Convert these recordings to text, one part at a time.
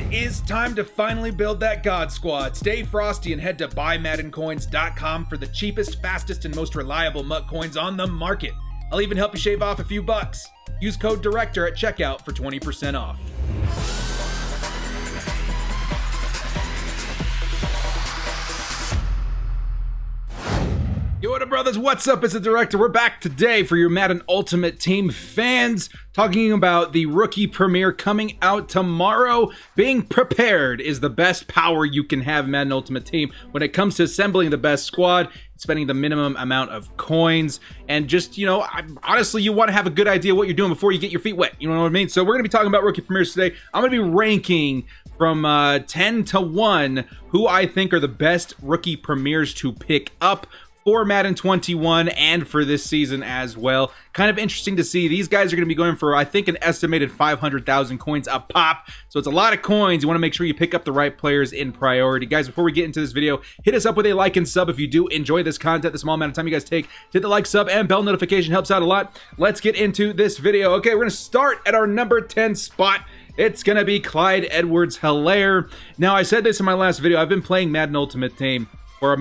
It is time to finally build that God Squad. Stay frosty and head to buymaddencoins.com for the cheapest, fastest, and most reliable MUT coins on the market. I'll even help you shave off a few bucks. Use code DIRECTOR at checkout for 20% off. Yo, what up, brothers? What's up? It's the Director. We're back today for your Madden Ultimate Team fans, talking about the rookie premiere coming out tomorrow. Being prepared is the best power you can have in Madden Ultimate Team when it comes to assembling the best squad, spending the minimum amount of coins, and just, honestly, you want to have a good idea what you're doing before you get your feet wet. You know what I mean? So we're going to be talking about rookie premieres today. I'm going to be ranking from 10 to 1 who I think are the best rookie premieres to pick up for Madden 21 and for this season as well. Kind of interesting to see. These guys are going to be going for, I think, an estimated 500,000 coins a pop. So it's a lot of coins. You want to make sure you pick up the right players in priority. Guys, before we get into this video, hit us up with a like and sub if you do enjoy this content. The small amount of time you guys take to hit the like, sub, and bell notification helps out a lot. Let's get into this video. Okay, we're going to start at our number 10 spot. It's going to be Clyde Edwards-Helaire. Now, I said this in my last video. I've been playing Madden Ultimate Team for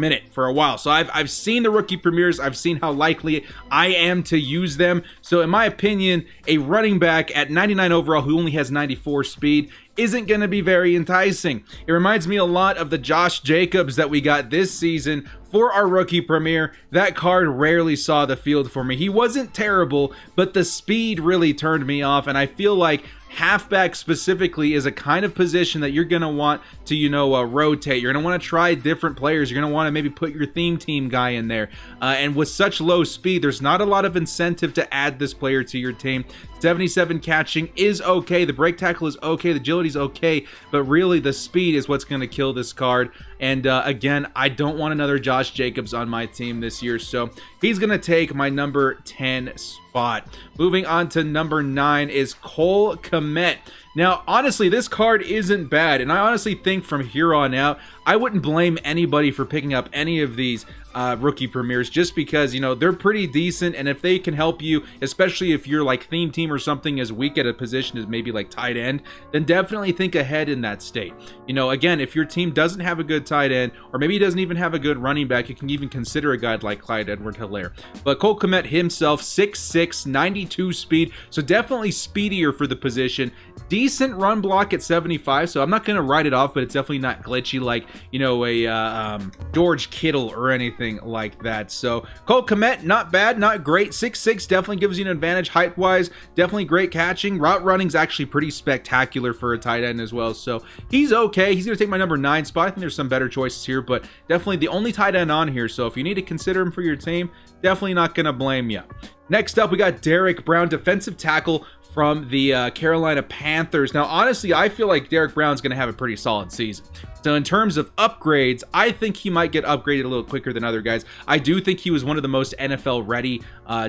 a while. So I've seen the rookie premieres. I've seen how likely I am to use them. So in my opinion, a running back at 99 overall who only has 94 speed isn't going to be very enticing. It reminds me a lot of the Josh Jacobs that we got this season for our rookie premiere. That card rarely saw the field for me. He wasn't terrible, but the speed really turned me off, and I feel like halfback specifically is a kind of position that you're going to want to, rotate. You're going to want to try different players. You're going to want to maybe put your theme team guy in there. And with such low speed, there's not a lot of incentive to add this player to your team. 77 catching is okay. The break tackle is okay. The agility is okay. But really, the speed is what's going to kill this card. And again, I don't want another Josh Jacobs on my team this year. So he's going to take my number 10 spot. Moving on to number 9 is Cole Kmet. Now, honestly, this card isn't bad, and I honestly think from here on out, I wouldn't blame anybody for picking up any of these rookie premieres just because, they're pretty decent, and if they can help you, especially if you're like theme team or something as weak at a position as maybe like tight end, then definitely think ahead in that state. Again, if your team doesn't have a good tight end, or maybe he doesn't even have a good running back, you can even consider a guy like Clyde Edwards-Helaire. But Cole Kmet himself, 6'6", 92 speed, so definitely speedier for the position. Decent run block at 75, so I'm not going to write it off, but it's definitely not glitchy like, a George Kittle or anything like that. So Cole Kmet, not bad, not great. 6'6", definitely gives you an advantage height-wise. Definitely great catching. Route running is actually pretty spectacular for a tight end as well. So he's okay. He's going to take my number 9 spot. I think there's some better choices here, but definitely the only tight end on here. So if you need to consider him for your team, definitely not going to blame you. Next up, we got Derrick Brown, defensive tackle from the Carolina Panthers. Now, honestly, I feel like Derrick Brown's going to have a pretty solid season. So in terms of upgrades, I think he might get upgraded a little quicker than other guys. I do think he was one of the most NFL-ready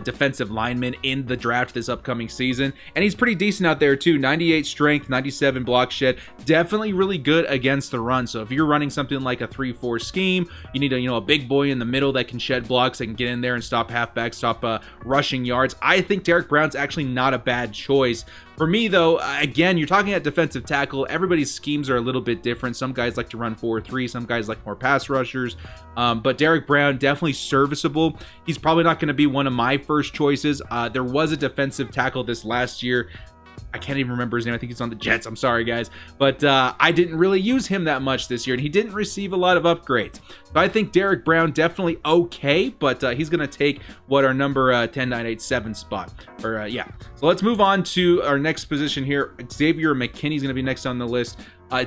defensive linemen in the draft this upcoming season. And he's pretty decent out there, too. 98 strength, 97 block shed. Definitely really good against the run. So if you're running something like a 3-4 scheme, you need a big boy in the middle that can shed blocks, that can get in there and stop halfbacks, stop rushing yards. I think Derrick Brown's actually not a bad choice. For me, though, again, you're talking at defensive tackle. Everybody's schemes are a little bit different. Some guys like to run 4-3. Some guys like more pass rushers. But Derrick Brown, definitely serviceable. He's probably not going to be one of my first choices. There was a defensive tackle this last year. I can't even remember his name. I think he's on the Jets. I'm sorry, guys. But I didn't really use him that much this year, and he didn't receive a lot of upgrades. So I think Derrick Brown definitely okay, but he's going to take our number 10,987 spot. So let's move on to our next position here. Xavier McKinney's going to be next on the list.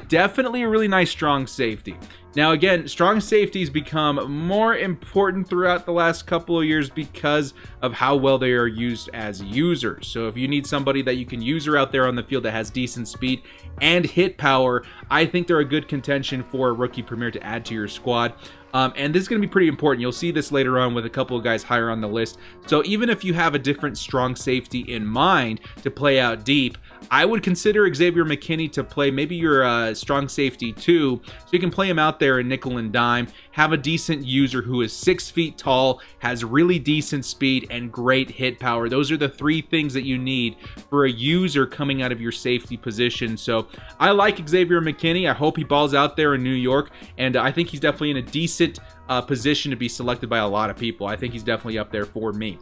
Definitely a really nice strong safety. Now, again, strong safeties become more important throughout the last couple of years because of how well they are used as users. So if you need somebody that you can user out there on the field that has decent speed and hit power, I think they're a good contention for a rookie premier to add to your squad. And this is going to be pretty important. You'll see this later on with a couple of guys higher on the list. So even if you have a different strong safety in mind to play out deep, I would consider Xavier McKinney to play maybe your strong safety too, so you can play him out there in nickel and dime. Have a decent user who is 6 feet tall, has really decent speed, and great hit power. Those are the 3 things that you need for a user coming out of your safety position. So I like Xavier McKinney. I hope he balls out there in New York, and I think he's definitely in a decent position to be selected by a lot of people. I think he's definitely up there for me.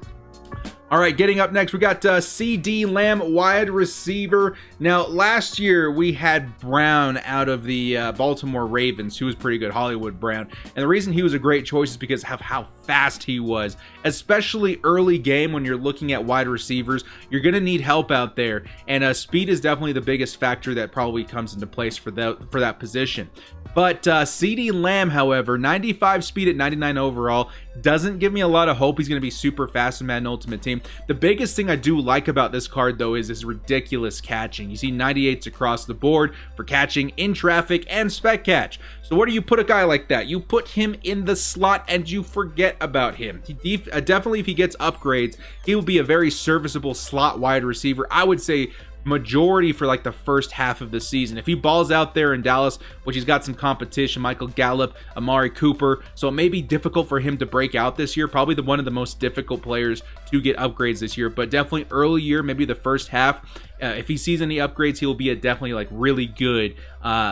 All right, getting up next, we got CD Lamb, wide receiver. Now, last year, we had Brown out of the Baltimore Ravens, who was pretty good, Hollywood Brown. And the reason he was a great choice is because of how fast he was, especially early game when you're looking at wide receivers. You're going to need help out there, and speed is definitely the biggest factor that probably comes into place for that position. But CD Lamb, however, 95 speed at 99 overall, doesn't give me a lot of hope he's going to be super fast in Madden Ultimate Team. The biggest thing I do like about this card, though, is his ridiculous catching. You see 98s across the board for catching in traffic and spec catch. So where do you put a guy like that? You put him in the slot and you forget about him. Definitely, if he gets upgrades, he will be a very serviceable slot wide receiver. I would say majority for like the first half of the season. If he balls out there in Dallas, which he's got some competition, Michael Gallup, Amari Cooper, so it may be difficult for him to break out this year. Probably one of the most difficult players to get upgrades this year, but definitely early year, maybe the first half. If he sees any upgrades, he'll be a definitely like really good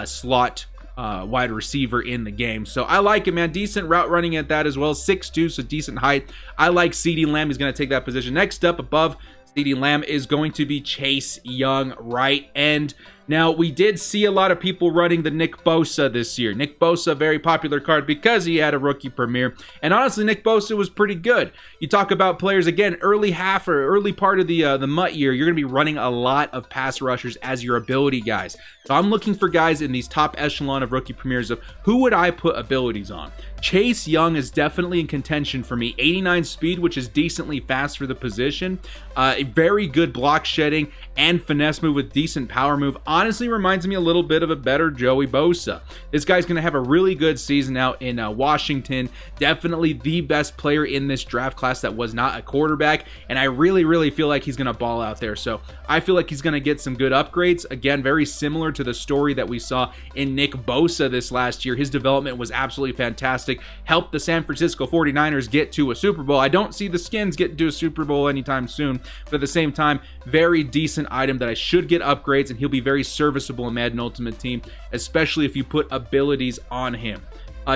slot wide receiver in the game. So I like him, man. Decent route running at that as well. 6'2", so decent height. I like CD Lamb. He's going to take that position. Next up above CD Lamb is going to be Chase Young, right end. Now, we did see a lot of people running the Nick Bosa this year. Nick Bosa, very popular card because he had a rookie premiere. And honestly, Nick Bosa was pretty good. You talk about players, again, early half or early part of the MUT year, you're going to be running a lot of pass rushers as your ability guys. So I'm looking for guys in these top echelon of rookie premieres of who would I put abilities on. Chase Young is definitely in contention for me. 89 speed, which is decently fast for the position. A very good block shedding and finesse move with decent power move. Honestly reminds me a little bit of a better Joey Bosa. This guy's going to have a really good season out in Washington. Definitely the best player in this draft class that was not a quarterback, and I really feel like he's going to ball out there. So I feel like he's going to get some good upgrades. Again, very similar to the story that we saw in Nick Bosa this last year. His development was absolutely fantastic. Helped the San Francisco 49ers get to a Super Bowl. I don't see the Skins getting to a Super Bowl anytime soon, but at the same time, very decent item that I should get upgrades, and he'll be very serviceable in Madden Ultimate Team, especially if you put abilities on him.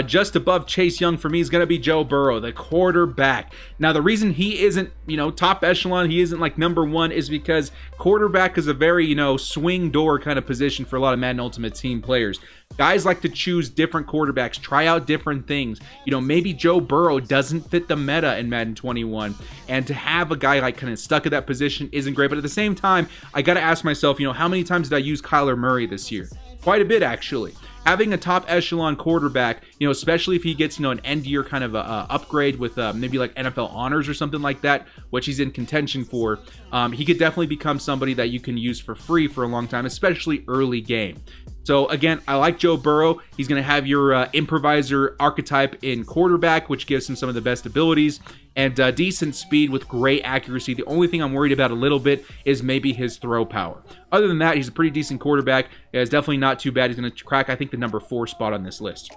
Just above Chase Young for me is going to be Joe Burrow, the quarterback. Now, the reason he isn't, top echelon, he isn't like number one, is because quarterback is a very, swing door kind of position for a lot of Madden Ultimate Team players. Guys like to choose different quarterbacks, try out different things. Maybe Joe Burrow doesn't fit the meta in Madden 21, and to have a guy like kind of stuck at that position isn't great. But at the same time, I got to ask myself, how many times did I use Kyler Murray this year? Quite a bit, actually. Having a top echelon quarterback, especially if he gets, an end year kind of upgrade with maybe like NFL honors or something like that, which he's in contention for, he could definitely become somebody that you can use for free for a long time, especially early game. So again, I like Joe Burrow. He's going to have your improviser archetype in quarterback, which gives him some of the best abilities, and decent speed with great accuracy. The only thing I'm worried about a little bit is maybe his throw power. Other than that, he's a pretty decent quarterback. It's definitely not too bad. He's going to crack, I think, the number 4 spot on this list.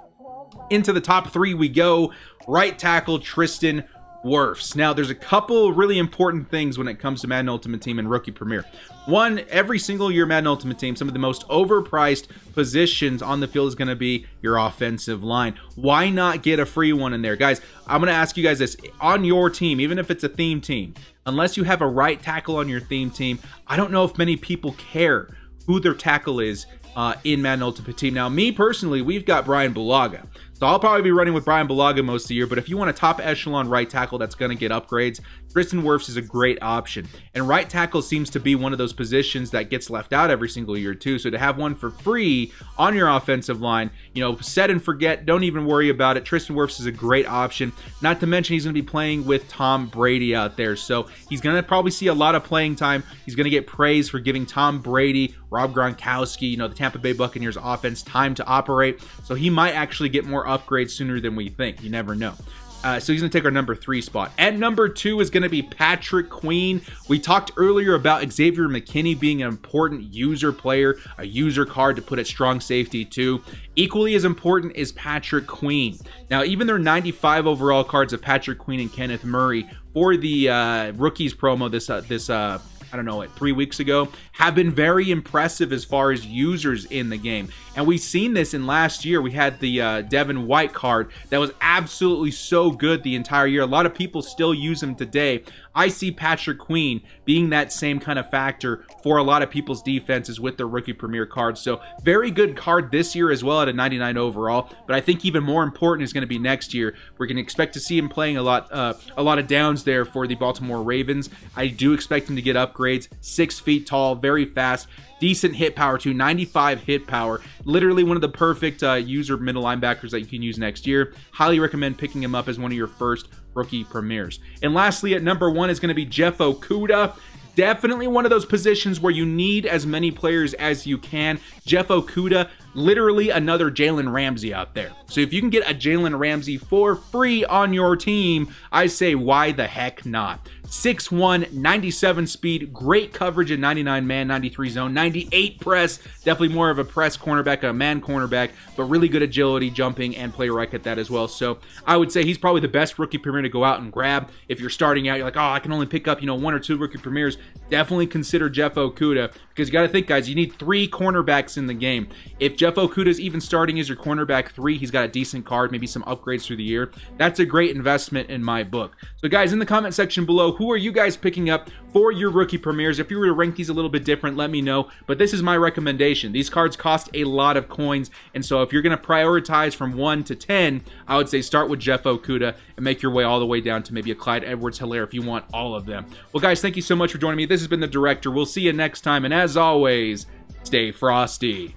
Into the top 3 we go. Right tackle, Tristan Wirfs. Now, there's a couple really important things when it comes to Madden Ultimate Team and Rookie Premiere. One, every single year Madden Ultimate Team, some of the most overpriced positions on the field is going to be your offensive line. Why not get a free one in there? Guys, I'm going to ask you guys this. On your team, even if it's a theme team, unless you have a right tackle on your theme team, I don't know if many people care who their tackle is in Madden Ultimate Team. Now, me personally, we've got Brian Bulaga. So I'll probably be running with Brian Bulaga most of the year, but if you want a top echelon right tackle that's going to get upgrades, Tristan Wirfs is a great option. And right tackle seems to be one of those positions that gets left out every single year too. So to have one for free on your offensive line, set and forget, don't even worry about it. Tristan Wirfs is a great option. Not to mention he's going to be playing with Tom Brady out there. So he's going to probably see a lot of playing time. He's going to get praise for giving Tom Brady, Rob Gronkowski, the Tampa Bay Buccaneers offense time to operate. So he might actually get more upgrades sooner than we think. You never know. So he's going to take our number 3 spot. At number 2 is going to be Patrick Queen. We talked earlier about Xavier McKinney being an important user player, a user card to put at strong safety too. Equally as important is Patrick Queen. Now, even their 95 overall cards of Patrick Queen and Kenneth Murray for the rookies promo I don't know, 3 weeks ago, have been very impressive as far as users in the game. And we've seen this in last year. We had the Devin White card that was absolutely so good the entire year. A lot of people still use him today. I see Patrick Queen being that same kind of factor for a lot of people's defenses with their rookie premier cards. So very good card this year as well at a 99 overall. But I think even more important is going to be next year. We're going to expect to see him playing a lot of downs there for the Baltimore Ravens. I do expect him to get upgrades. 6 feet tall, very fast. Decent hit power too, 95 hit power. Literally one of the perfect user middle linebackers that you can use next year. Highly recommend picking him up as one of your first rookie premieres. And lastly, at number 1 is going to be Jeff Okudah. Definitely one of those positions where you need as many players as you can. Jeff Okudah, literally another Jalen Ramsey out there. So if you can get a Jalen Ramsey for free on your team, I say why the heck not? 6'1", 97 speed, great coverage in 99 man, 93 zone, 98 press, definitely more of a press cornerback, a man cornerback, but really good agility, jumping, and play rec at that as well. So I would say he's probably the best rookie premier to go out and grab. If you're starting out, you're like, oh, I can only pick up, 1 or 2 rookie premiers. Definitely consider Jeff Okudah, because you got to think, guys, you need 3 cornerbacks in the game. If Jeff Okudah is even starting as your cornerback 3, he's got a decent card, maybe some upgrades through the year. That's a great investment in my book. So guys, in the comment section below, who are you guys picking up for your rookie premieres? If you were to rank these a little bit different, let me know. But this is my recommendation. These cards cost a lot of coins, and so if you're going to prioritize from 1 to 10, I would say start with Jeff Okudah and make your way all the way down to maybe a Clyde Edwards-Helaire if you want all of them. Well, guys, thank you so much for joining me. This has been The Director. We'll see you next time, and as always, stay frosty.